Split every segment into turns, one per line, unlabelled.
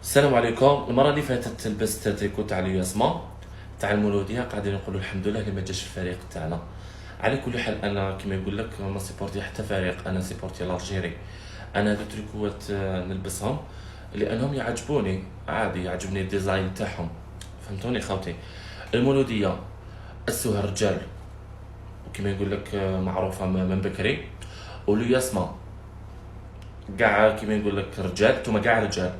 السلام عليكم. المره اللي فاتت لبست تريكو تاع الياسما تاع المولوديه، قاعدين نقولوا الحمد لله اللي ما جاش الفريق تاعنا. على كل حال انا كما يقول لك ما سيبورتي حتى فريق، انا سيبورتي الجيري. انا هذو تريكوات نلبسهم لانهم يعجبوني، عادي يعجبني الديزاين تاعهم. فهمتوني خوتي؟ المولوديه اسوها رجال، وكما يقول لك معروفه من بكري. والياسما كاع كيما يقول لك رجال، نتوما كاع رجال.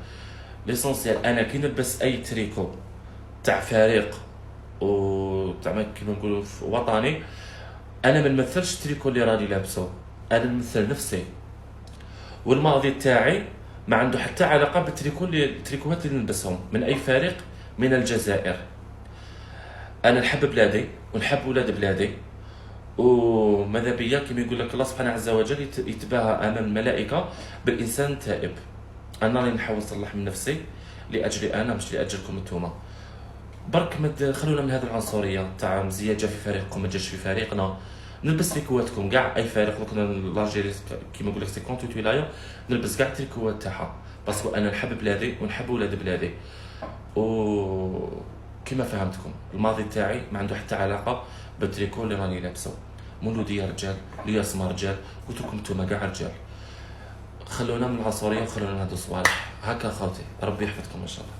ليسونسيال انا كي نلبس اي تريكو تاع فريق و تاع كيما نقولوا وطني، انا ما نمثلش التريكو اللي راني لابسه، انا نمثل نفسي. والماضي تاعي ما عنده حتى علاقه التريكوات اللي نلبسهم من اي فريق من الجزائر. انا نحب بلادي ونحب ولاد بلادي، وماذا بيا كيما يقول لك الله سبحانه عز وجل يتباهى امام الملائكه بالانسان التائب. انا راني نحاول نصلح من نفسي لاجلي انا، مش لاجلكم انتوما. برك ما خلونا من هذه العنصريه تاع مزيان جا في فريقكم ما جاش في فريقنا. نلبس تريكواتكم كاع اي فريق، كنا لالجيري كيما نقول لك سي 38 ولايه، نلبس كاع التريكوات تاعها باسكو انا نحب بلادي ونحب ولاد بلادي. و كيما فهمتكم الماضي تاعي ما عنده حتى علاقه بالتريكو اللي راني لابسه. مولوديه رجال، الياسما رجال، قلت لكم نتوما كاع رجال. خلونا من العنصريه وخلونا من هذو الصوالح هكا خوتي، ربي يحفظكم ان شاء الله.